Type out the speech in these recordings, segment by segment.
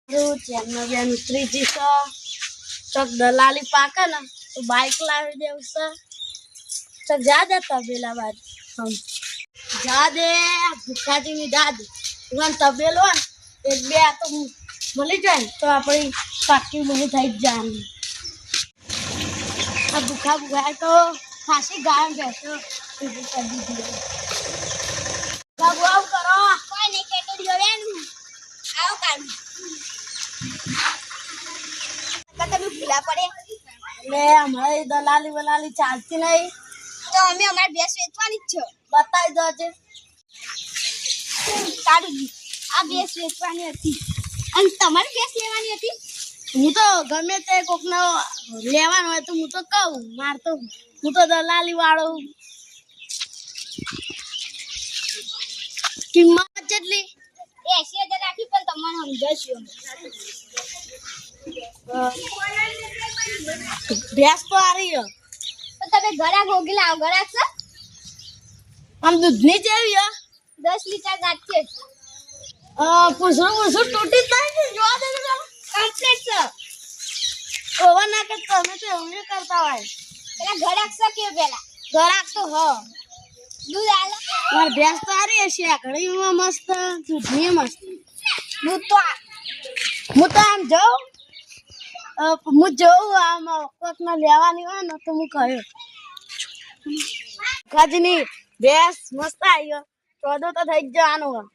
channel બેન ઉતરી જશે ચોક દલાલી પાકે ને તો બાઇક લાવી દેવશે ચોક જા દે તબેલા બાજુ જા દે ભૂખાજી ની દાદ તબેલો હોય એક બે આ તો મળી જાય ને તો આપણી પાકી બની થઈ જ જાય આ ભૂખા ભૂખા તો ખાસી ગાય બેસો ઊભી કરી દીધી બાબુ આવું કરો કોઈ નહીં કેટડીઓ લેનું આવો કાઢું તમે ભૂલા પડે એટલે અમારે દલાલી વલાલી ચાલતી નહીં તો અમે અમારી ભેંસ વેચવાની જ છે બતાવી દો છે કાઢી આ ભેંસ વેચવાની હતી અને તમારી ભેંસ લેવાની હતી હું તો ગમે તે કોકનો લેવાનો હોય તો હું તો કહું માર તો હું તો દલાલી વાળો કિંમત કેટલી 80,000 રાખી પણ તમને સમજાશું ભેંસ તો આ રહી તો તમે ગળા ગોગી લાવો ગળા છે આમ દૂધની જેવી 10 લીટર ગાંઠે પૂછું તૂટી થાય ને જોવા દે કમ્પ્લીટ છે ઓવર ના કે તમે તો એવું કરતા હોય પેલા ગળાક છે કે પેલા ગળાક તો હ દૂધ આલે માર ભેંસ તો આ રહી છે ઘડીમાં મસ્ત દૂધની મસ્ત હું તો આમ જાઉં હું જોઉં આમ કોકના લેવાની હોય ને તો હું કહ્યું ખાજીની ભેંસ મસ્ત આવી ચોદો તો થઈ જ જવાનું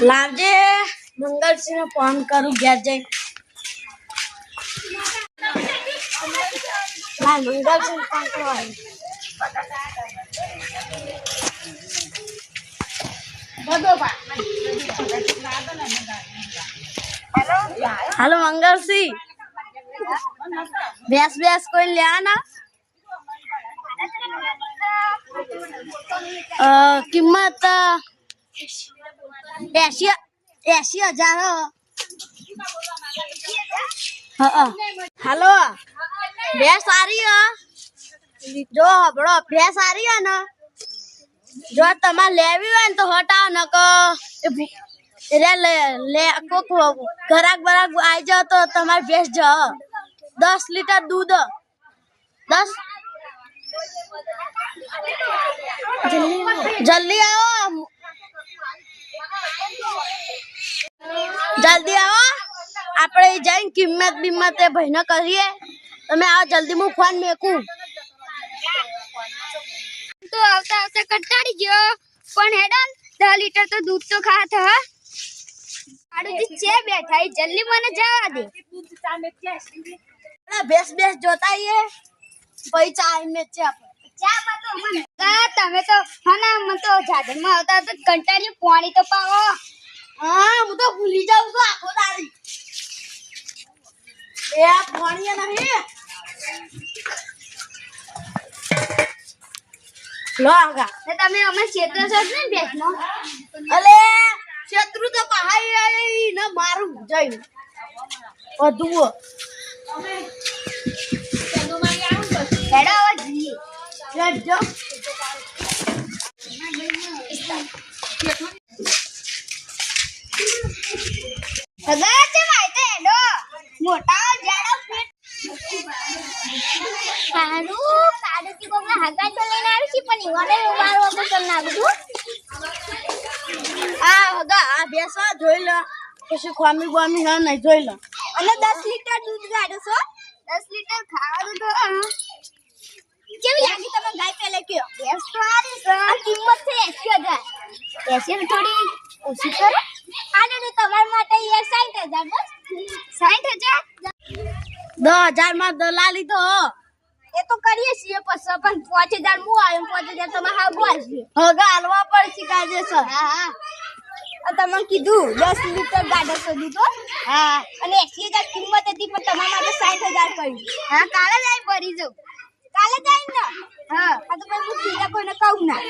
લાવજે મંગલસિંહ ફોન કરું ઘેર જઈ મંગલસિંહ ફોન કરવાનું हेलो मंगल सिंह भैंस भैंस कोई ले आना कीमत 80,000 हेलो भैंस आ रही है जो बड़ो भैंस आ रही है ना जो तमारे लेवी हो तो हटाओ न को ले कोक घराक बराक आई जाओ तो तुम्हारे भैंस जाओ 10 लीटर दूध 10 जल्दी आओ जल्दी आओ આપણે જઈને કિંમત બિંમત એ ભાઈને કરીએ તમે આવો જલ્દી હું ફોન મેકું તો આવતા આવતા કંટાળી ગયો પણ હેડન 10 લીટર તો દૂધ તો ખાત હ આડુજી છે બેઠા જલ્દી મને જવા દે ભેંસ ભેંસ જોતા આઈએ પછી ચા મે ચા પાતો મને તમે તો હના મને તો જાદરમાં આવતા તો કંટાળી પાણી તો પાવો હા હું તો ભૂલી જાઉં છું આખો દાડી એ આ પાણી નહીં લો આગા તમે અમે ક્ષેત્ર છો ને બેસનો અલે ક્ષેત્ર તો પહાઈ ન મારું જઈ વધુ અમે ચંદુમાઈ આવું બસ હેડા આવા જઈએ જજો સગા છે ભાઈ તે હેડો મોટા જાડો પેટ કાડુ કી કોકના હગા તો લઈને આવી છે પણ ઈવાને મારો તો ચલ નાખું આ હગા આ ભેંસા જોઈ લો પછી ખોમી બોમી ન નહીં જોઈ લો અને 10 લીટર દૂધ ગાડો છો 10 લીટર ખાવાનું તો કેવી લાગી તમે ગાય પેલે કયો ભેંસ તો આરી છે આ કિંમત છે 80,000 80 થોડી ઓછી કરો આને તમાર માટે 60,000 બસ 60,000 10,000 માં દલાલી તો એ તો કરીએ છીએ પછી પણ 5,000 મુ આવ્યો 5,000 તમે હા બોલ હગા હાલવા પડશે કાજે સર હા તમને કીધું 10 લીટર ગાડો સોધી તો હા અને 80,000 કિંમત હતી પણ તમારા માટે 60,000 કર્યું હા કાલે જ આવી ભરી જાવ કાલે જ આવી ને હા આ તો પણ હું સીધા કોઈને કહું ના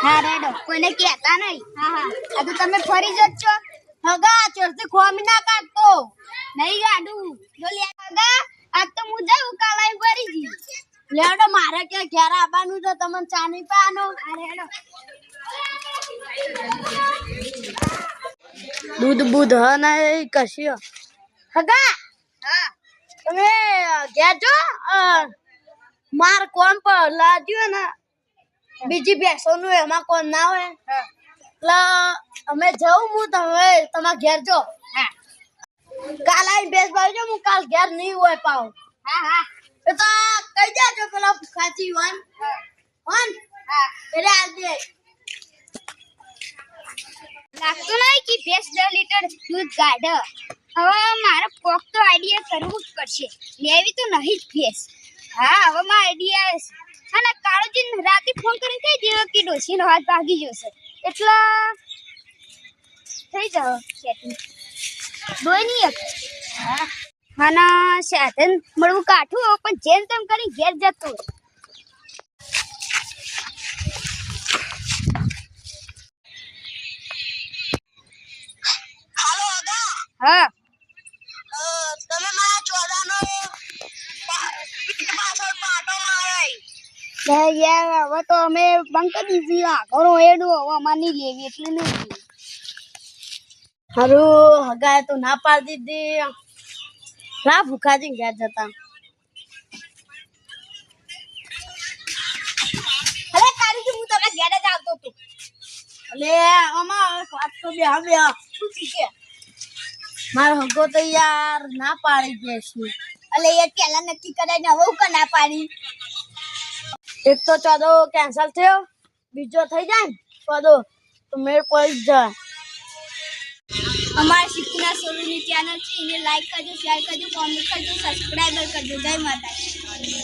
હા રેડો કોઈને કહેતા નહીં હા હા આ તો તમે ફરી જજો હગા ચોરથી ખોમી ના કાઢતો નહીં ગાડું જો લે હગા આજ તો હું જાઉં કાલે ભરી જી લેડો મારે કે ઘેર આવવાનું તો તમને ચા નહીં પાનો આ રેડો દૂધ બૂધ હ નહીં કશી હગા હા તમે ઘેર જો માર કોમ પર લાગ્યું ને બીજી ભેંસોનું એમાં કોમ ના હોય એટલે અમે જવું હું તમે તમારા ઘેર જો હા કાલ આવીને ભેંસ ભાવજો હું કાલ ઘેર નહીં હોય પાવ હા હા એ તો કહી દેજો પેલા ખાચી વન વન હા એટલે આજે લાગતું નહીં કે ભેંસ 10 લીટર દૂધ કાઢે હવે મારે કોક તો આઈડિયા કરવું જ પડશે લેવી તો નહીં જ ભેંસ હા હવે મારો આઈડિયા છે અને કાળોજી રાતે ફોન કરીને કહી દેવો કે ડોશીનો હાથ ભાગી જશે એટલે થઈ જાવ સેટિંગ દોઈ નહીં હા અને સાધન મળવું કાઠું પણ જેમ તેમ કરી ઘેર જતો હાલો હગા હા તમે મારા ચોદાનો પાછળ પાટો મારાય યાર હવે તો અમે બંધ કરી દીધી આગળ એડું હવે અમારે નહીં લેવી એટલે નહીં હારું હગાએ તો ના પાડી દીધી રા ભૂખાજી ઘેર જતા અરે કારીજી હું તમે ઘેર જ આવતો હતો એટલે આમાં વાત તો બે શું થયું મારો હગો તો યાર ના પાડી દે છે અલે એ પેલા નક્કી કરાઈને હવે હું ના પાડી એક તો ચોદો કેન્સલ થયો બીજો થઈ જાય ને ચોદો તો મેળ પડી જ જાય અમારી શીખના સોલુની ચેનલ છે એને લાઈક કરજો શેર કરજો કોમેન્ટ કરજો સબસ્ક્રાઇબર કરજો જય માતાજી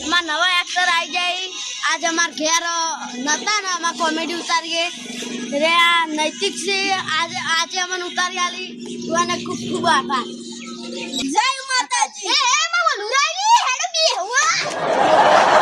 અમાર નવા એક્ટર આવી જાય આજ અમાર ઘેર નતા ને અમાર કોમેડી ઉતારીએ રે આ નૈતિક છે આજે અમને ઉતારી આલી તું એને ખૂબ ખૂબ આભાર જય